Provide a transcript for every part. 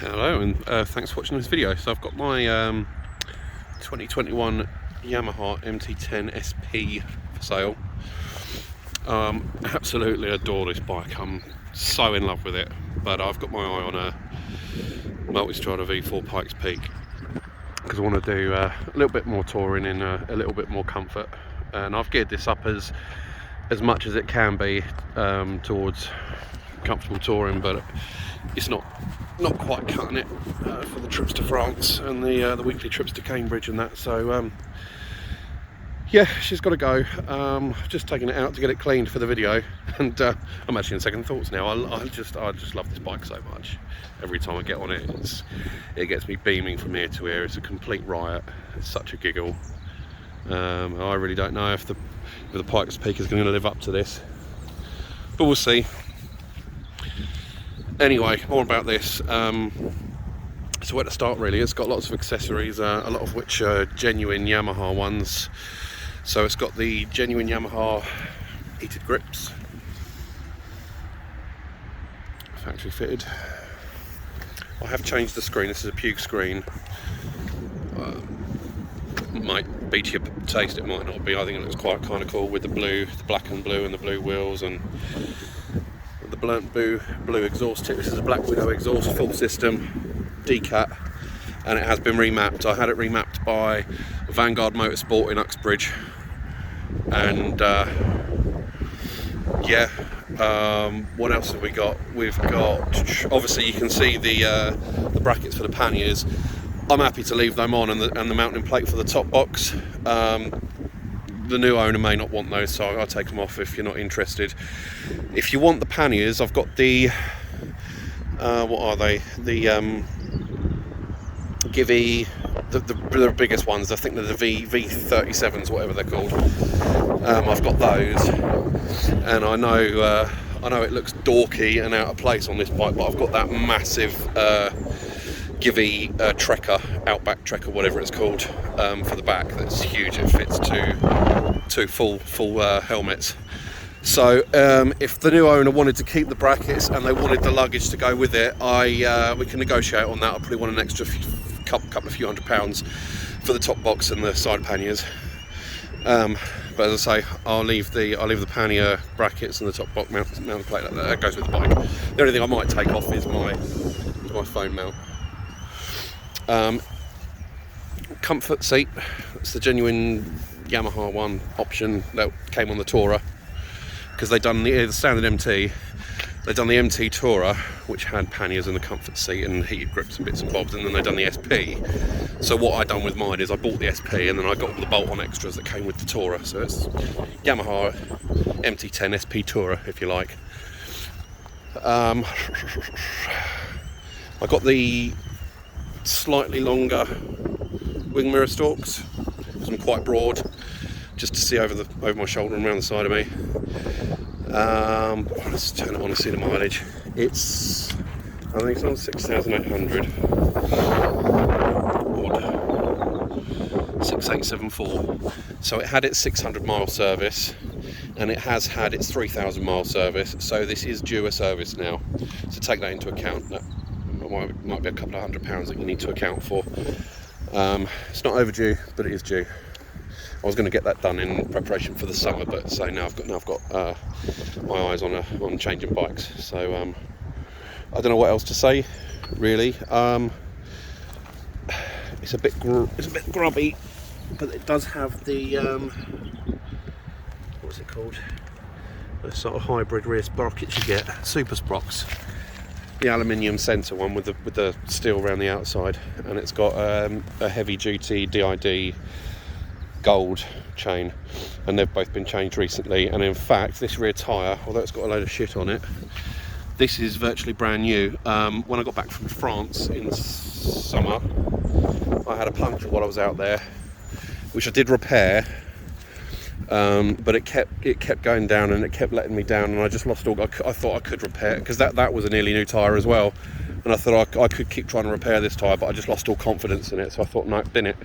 Hello, and thanks for watching this video. So I've got my 2021 Yamaha MT-10 SP for sale. Absolutely adore this bike. I'm so in love with it, but I've got my eye on a Multistrada V4 Pikes Peak because I want to do a little bit more touring in a little bit more comfort, and I've geared this up as much as it can be towards comfortable touring, but it's not quite cutting it for the trips to France and the weekly trips to Cambridge and that. So yeah, she's got to go. I've just taken it out to get it cleaned for the video, and I'm actually in second thoughts now. I just love this bike so much. Every time I get on it, it gets me beaming from ear to ear. It's a complete riot. It's such a giggle. I really don't know if the Pikes Peak is going to live up to this, but we'll see. Anyway, more about this. So where to start really? It's got lots of accessories, a lot of which are genuine Yamaha ones. So it's got the genuine Yamaha heated grips, factory fitted. I have changed the screen. This is a Puke screen. Might be to your taste, it might not be. I think it looks quite kind of cool with the black and blue and the blue wheels and the burnt blue exhaust tip. This is a Black Widow exhaust, full system, decat, and it has been remapped. I had it remapped by Vanguard Motorsport in Uxbridge, and yeah. What else have we got? We've got, obviously you can see the brackets for the panniers. I'm happy to leave them on, and the mounting plate for the top box. The new owner may not want those, so I'll take them off if you're not interested. If you want the panniers, I've got the what are they? The Givey, the biggest ones. I think they're the V37s, whatever they're called. I've got those, and I know it looks dorky and out of place on this bike, but I've got that massive Givey Trekker, Outback Trekker, whatever it's called, for the back. That's huge. It fits two full helmets. So if the new owner wanted to keep the brackets and they wanted the luggage to go with it, we can negotiate on that. I probably want an extra couple of few £100 for the top box and the side panniers. But as I say, I'll leave the pannier brackets and the top box mounted plate that goes with the bike. The only thing I might take off is my phone mount. Comfort seat. It's the genuine Yamaha one option that came on the Tourer, because they've done the standard MT. They've done the MT Tourer, which had panniers in the comfort seat and heated grips and bits and bobs, and then they've done the SP. So what I done with mine is I bought the SP, and then I got all the bolt-on extras that came with the Tourer. So it's Yamaha MT-10 SP Tourer, if you like. I got the slightly longer wing mirror stalks, because I'm quite broad, just to see over my shoulder and around the side of me. Let's turn it on and see the mileage. I think it's on 6,800. 6874. So it had its 600 mile service, and it has had its 3,000 mile service. So this is due a service now. So take that into account. That might be a couple of £100 that you need to account for. It's not overdue, but it is due. I was going to get that done in preparation for the summer, but so now I've got my eyes on changing bikes. So I don't know what else to say, really. It's a bit grubby, but it does have the what's it called? The sort of hybrid rear sprockets you get, super sprockets. The aluminium centre one with the steel around the outside, and it's got a heavy duty DID gold chain, and they've both been changed recently. And in fact, this rear tyre, although it's got a load of shit on it, this is virtually brand new. When I got back from France in summer, I had a puncture while I was out there, which I did repair, but it kept going down, and it kept letting me down, and I just lost all. I thought I could repair it, because that was a nearly new tyre as well, and I thought I could keep trying to repair this tyre, but I just lost all confidence in it. So I thought, no, bin it.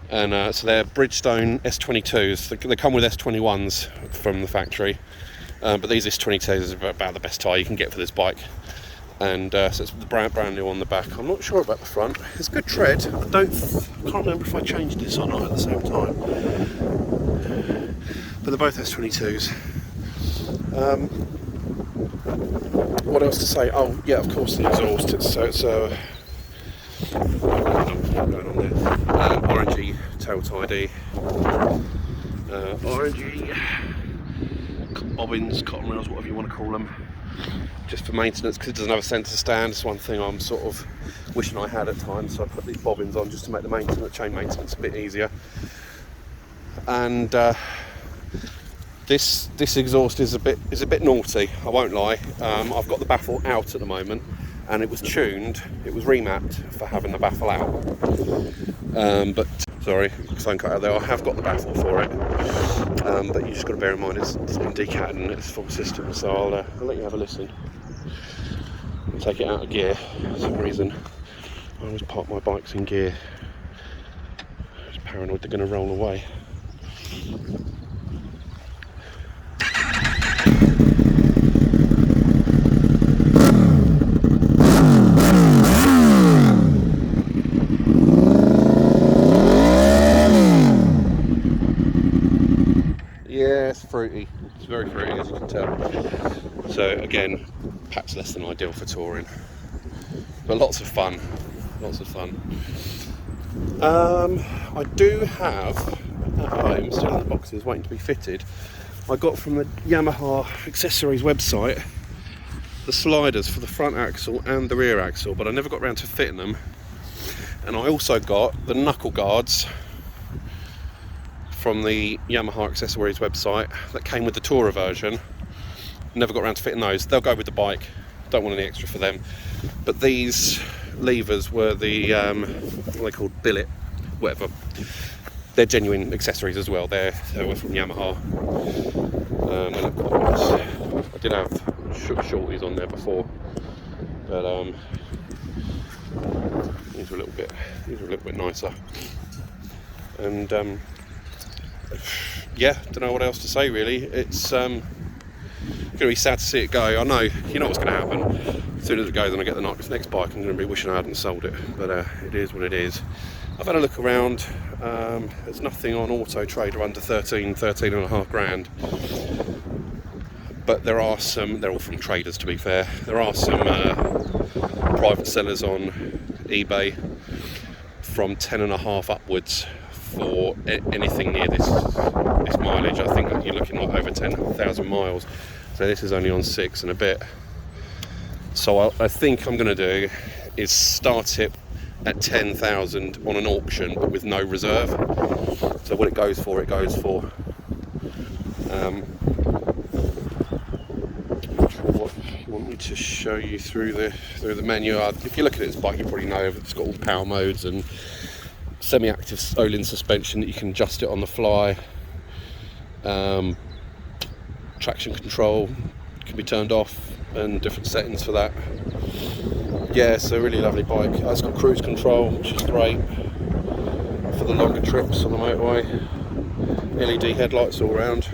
And so they're Bridgestone S22s. They come with S21s from the factory, but these S22s are about the best tyre you can get for this bike. and so it's brand new on the back. I'm not sure about the front. It's good tread. I can't remember if I changed this or not at the same time. But they're both S22s. What else to say? Oh yeah, of course the exhaust. It's orangey tail tidy, orangey bobbins, cotton rails, whatever you want to call them, just for maintenance, because it doesn't have a centre stand. It's one thing I'm sort of wishing I had at times, so I put these bobbins on just to make the chain maintenance a bit easier. And this exhaust is a bit naughty, I won't lie. I've got the baffle out at the moment, and it was tuned, it was remapped for having the baffle out. But sorry, phone cut out there. I have got the baffle for it, but you just got to bear in mind it's been decatted and it's full system. So I'll let you have a listen. I'll take it out of gear. For some reason, I always park my bikes in gear. I'm just paranoid they're going to roll away. Yeah, it's fruity. It's very fruity, as you can tell. So again, perhaps less than ideal for touring, but lots of fun. Lots of fun. I do have at home, still in the boxes, waiting to be fitted. I got from the Yamaha accessories website the sliders for the front axle and the rear axle, but I never got around to fitting them. And I also got the knuckle guards from the Yamaha accessories website that came with the Tourer version. Never got around to fitting those. They'll go with the bike, don't want any extra for them. But these levers were the what are they called, billet, whatever. They're genuine accessories as well. They were from Yamaha. And of course, I did have shorties on there before, but these were a little bit nicer. And yeah, don't know what else to say really. It's going to be sad to see it go. I know, you know what's going to happen. As soon as it goes and I get the next bike, I'm going to be wishing I hadn't sold it. But it is what it is. I've had a look around. There's nothing on Auto Trader under 13.5 grand. But there are some, they're all from traders to be fair. There are some private sellers on eBay from 10.5 upwards for anything near this mileage. I think that you're looking like over 10,000 miles. So this is only on 6 and a bit. So I think I'm going to do is start it at 10,000 on an auction, but with no reserve. So what it goes for, it goes for. What you want me to show you through the menu? If you look at this bike, you probably know it's got all power modes and semi-active Olin suspension that you can adjust it on the fly. Traction control can be turned off and different settings for that. Yeah, it's a really lovely bike. It's got cruise control, which is great for the longer trips on the motorway. LED headlights all around.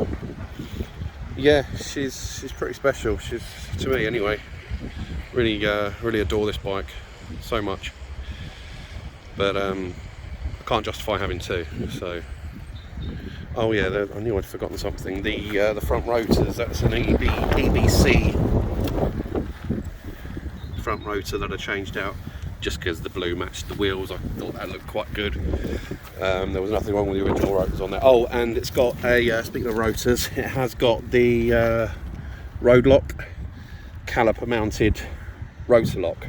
Yeah, she's pretty special. She's, to me anyway, really adore this bike so much. But I can't justify having two. So, oh yeah, I knew I'd forgotten something. The front rotors. That's an EBC front rotor that I changed out just because the blue matched the wheels. I thought that looked quite good. There was nothing wrong with the original rotors on there. Oh, and it's got a speaking of rotors, it has got the road lock caliper mounted rotor lock,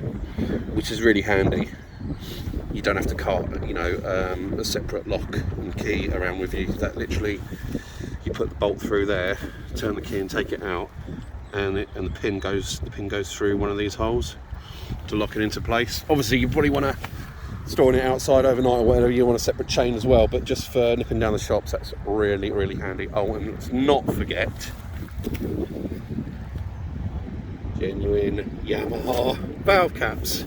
which is really handy. You don't have to cart, a separate lock and key around with you. That literally, you put the bolt through there, turn the key and take it out, and the pin goes through one of these holes to lock it into place. Obviously, you probably want to storing it outside overnight or whatever. You want a separate chain as well, but just for nipping down the shops, that's really, really handy. Oh, and let's not forget genuine Yamaha valve caps.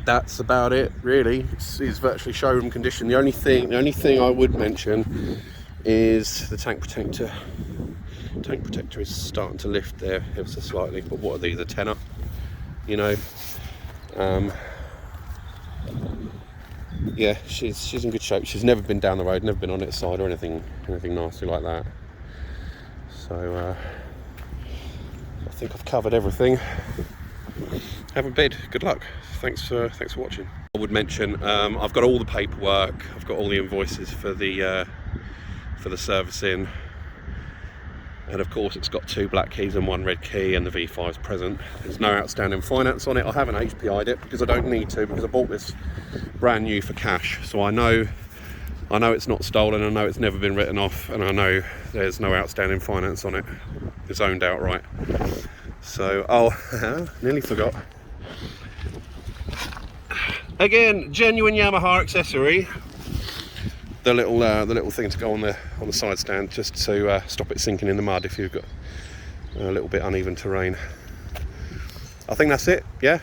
That's about it really. It's virtually showroom condition. The only thing I would mention is the tank protector. Tank protector is starting to lift there ever so slightly, but what are these, a tenner? You know, yeah, she's in good shape. She's never been down the road, never been on its side or anything nasty like that. So I think I've covered everything. Have a bid. Good luck. Thanks for watching. I would mention I've got all the paperwork. I've got all the invoices for the servicing, and of course it's got 2 black keys and 1 red key, and the V5 is present. There's no outstanding finance on it. I haven't HPI'd it because I don't need to, because I bought this brand new for cash. So I know it's not stolen. I know it's never been written off, and I know there's no outstanding finance on it. It's owned outright. So, oh, nearly forgot. Again, genuine Yamaha accessory. The little thing to go on the side stand, just to stop it sinking in the mud if you've got a little bit uneven terrain. I think that's it. Yeah.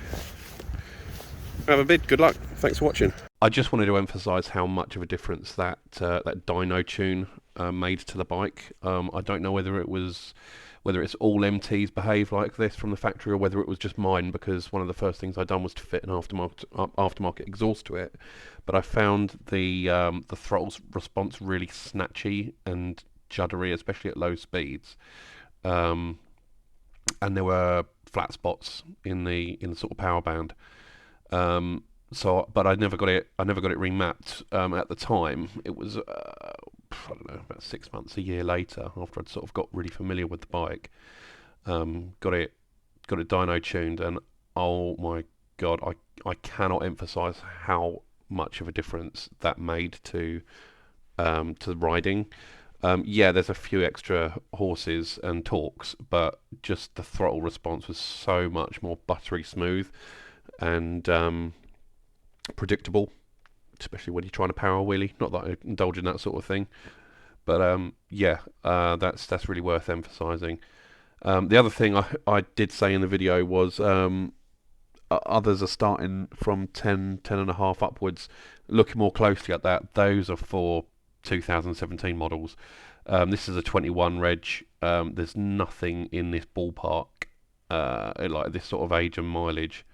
Have a bid. Good luck. Thanks for watching. I just wanted to emphasise how much of a difference that dyno tune made to the bike. I don't know whether it's all MTs behave like this from the factory, or whether it was just mine, because one of the first things I'd done was to fit an aftermarket exhaust to it. But I found the throttle response really snatchy and juddery, especially at low speeds. And there were flat spots in the sort of power band. But I never got it remapped at the time. It was I don't know, about 6 months, a year later, after I'd sort of got really familiar with the bike. Got it dyno tuned, and oh my god, I cannot emphasize how much of a difference that made to riding. Yeah, there's a few extra horses and torques, but just the throttle response was so much more buttery smooth and predictable, especially when you're trying to power wheelie. Not that I indulge in that sort of thing, but yeah, that's really worth emphasising. The other thing I did say in the video was others are starting from 10 and a half upwards. Looking more closely at that, those are for 2017 models. This is a 21 reg. There's nothing in this ballpark like this sort of age and mileage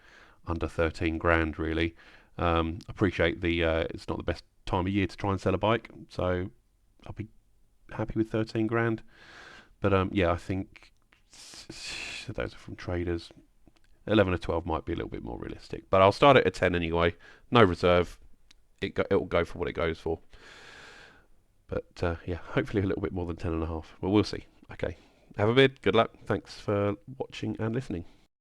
under 13 grand really. Appreciate it's not the best time of year to try and sell a bike, so I'll be happy with 13 grand. But yeah, I think those are from traders. 11 or 12 might be a little bit more realistic, but I'll start it at 10 anyway. No reserve. It'll go for what it goes for. But yeah, hopefully a little bit more than 10 and a half. Well, we'll see. Okay, have a bid. Good luck. Thanks for watching and listening.